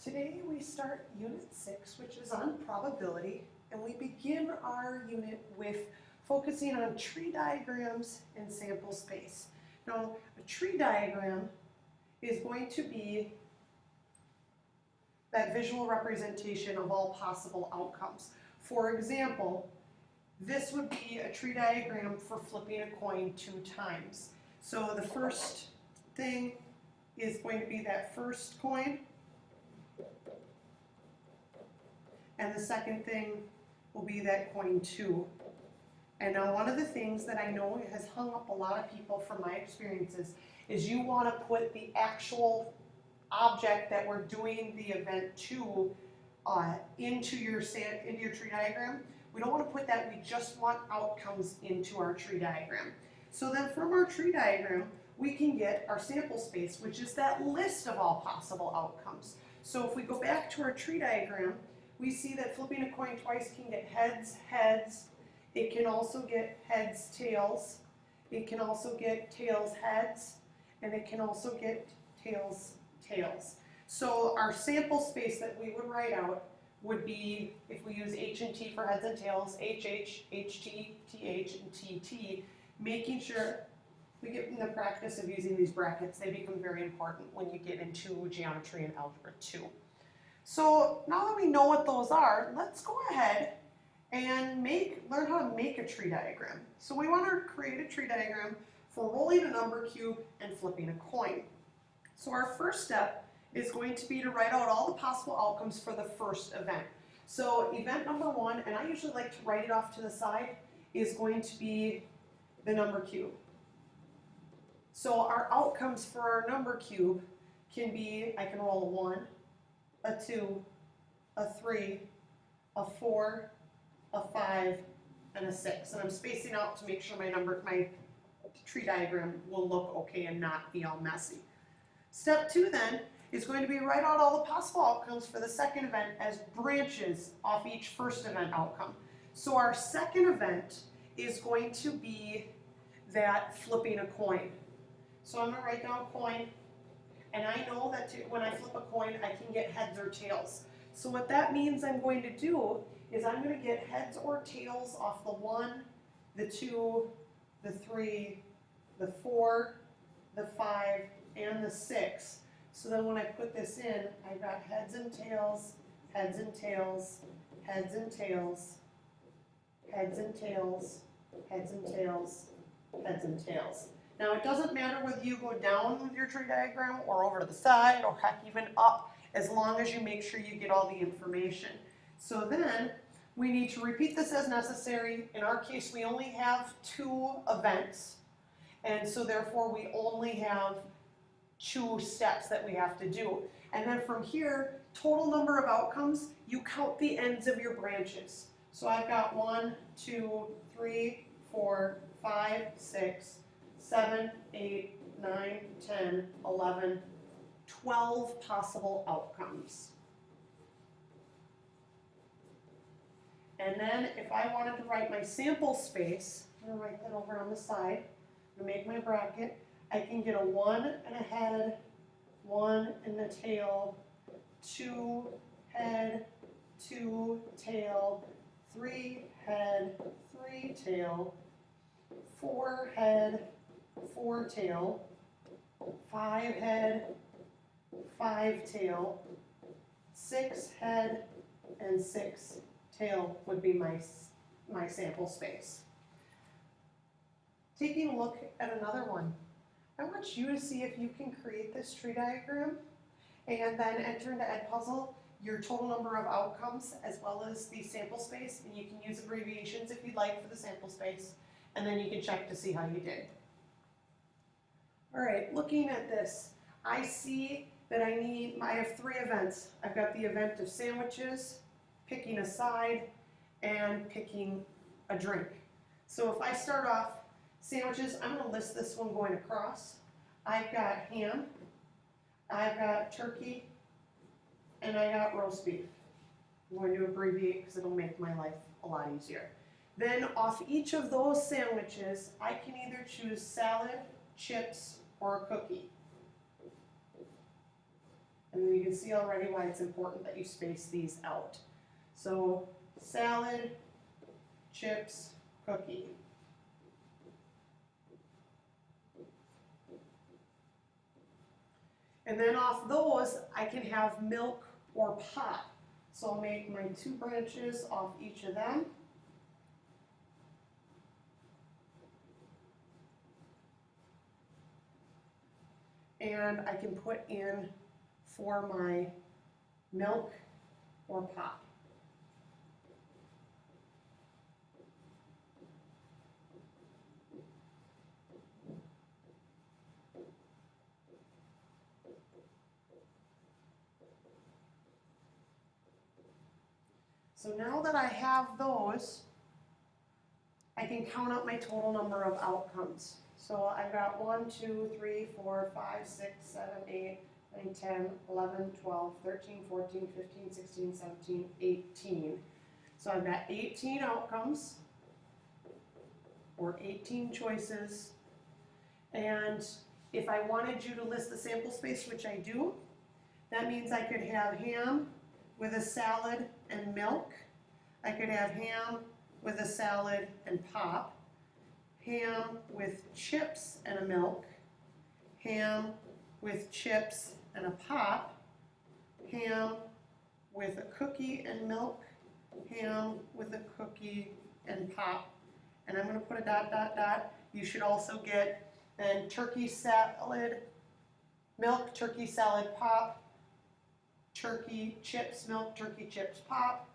Today we start Unit 6, which is on probability, and we begin our unit with focusing on tree diagrams and sample space. Now, a tree diagram is going to be that visual representation of all possible outcomes. For example, this would be a tree diagram for flipping a coin 2 times. So the first thing is going to be that first coin, and the second thing will be that coin 2. And now one of the things that I know has hung up a lot of people from my experiences is you want to put the actual object that we're doing the event to into your tree diagram. We don't want to put that, we just want outcomes into our tree diagram. So then from our tree diagram, we can get our sample space, which is that list of all possible outcomes. So if we go back to our tree diagram, we see that flipping a coin twice can get heads, heads. It can also get heads, tails. It can also get tails, heads. And it can also get tails, tails. So our sample space that we would write out would be, if we use H and T for heads and tails, HH, HT, TH, and TT, making sure we get in the practice of using these brackets. They become very important when you get into geometry and algebra 2. So now that we know what those are, let's go ahead and learn how to make a tree diagram. So we want to create a tree diagram for rolling a number cube and flipping a coin. So our first step is going to be to write out all the possible outcomes for the first event. So event number 1, and I usually like to write it off to the side, is going to be the number cube. So our outcomes for our number cube can be, I can roll a 1, a 2, a 3, a 4, a 5, and a 6. And I'm spacing out to make sure my tree diagram will look okay and not be all messy. Step 2 then is going to be write out all the possible outcomes for the second event as branches off each first event outcome. So our second event is going to be that flipping a coin. So I'm going to write down coin, and I know that when I flip a coin, I can get heads or tails. So what that means I'm going to do is I'm going to get heads or tails off the 1, the 2, the 3, the 4, the 5, and the 6. So then when I put this in, I've got heads and tails, heads and tails, heads and tails, heads and tails, heads and tails, heads and tails. Now it doesn't matter whether you go down with your tree diagram or over to the side or heck even up, as long as you make sure you get all the information. So then we need to repeat this as necessary. In our case, we only have 2 events, and so therefore we only have 2 steps that we have to do. And then from here, total number of outcomes, you count the ends of your branches. So I've got 1, 2, 3, 4, 5, 6, 7, 8, 9, 10, 11, 12 possible outcomes. And then if I wanted to write my sample space, I'm going to write that over on the side, I'm going to make my bracket. I can get a 1 and a head, 1 and the tail, 2 head, 2 tail, 3 head, 3 tail, 4 head, 4 tail, 5 head, 5 tail, 6 head, and 6 tail would be my sample space. Taking a look at another one, I want you to see if you can create this tree diagram and then enter into Edpuzzle your total number of outcomes as well as the sample space, and you can use abbreviations if you'd like for the sample space, and then you can check to see how you did. All right, looking at this, I see that I have 3 events. I've got the event of sandwiches, picking a side, and picking a drink. So if I start off sandwiches, I'm going to list this one going across. I've got ham, I've got turkey, and I got roast beef. I'm going to abbreviate because it'll make my life a lot easier. Then off each of those sandwiches, I can either choose salad, chips, or a cookie. And then you can see already why it's important that you space these out. So salad, chips, cookie. And then off those, I can have milk or pop. So I'll make my 2 branches off each of them. And I can put in for my milk or pop. So now that I have those, I can count up my total number of outcomes. So I've got 1, 2, 3, 4, 5, 6, 7, 8, 9, 10, 11, 12, 13, 14, 15, 16, 17, 18. So I've got 18 outcomes, or 18 choices. And if I wanted you to list the sample space, which I do, that means I could have ham with a salad and milk. I could have ham with a salad and pop. Ham with chips and a milk. Ham with chips and a pop. Ham with a cookie and milk. Ham with a cookie and pop. And I'm going to put a dot, dot, dot. You should also get then turkey salad, milk, turkey salad, pop, turkey chips, milk, turkey chips, pop,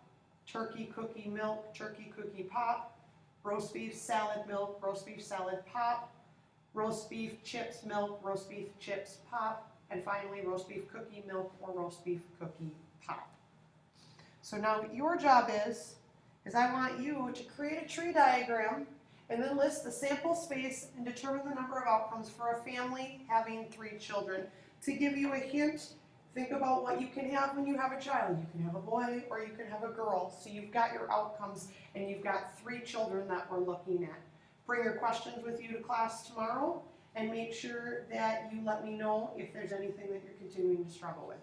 turkey cookie, milk, turkey cookie, pop, roast beef salad, milk, roast beef salad, pop, roast beef chips, milk, roast beef chips, pop, and finally roast beef cookie, milk, or roast beef cookie, pop. So now what your job is I want you to create a tree diagram and then list the sample space and determine the number of outcomes for a family having 3 children. To give you a hint, think about what you can have when you have a child. You can have a boy or you can have a girl. So you've got your outcomes and you've got 3 children that we're looking at. Bring your questions with you to class tomorrow and make sure that you let me know if there's anything that you're continuing to struggle with.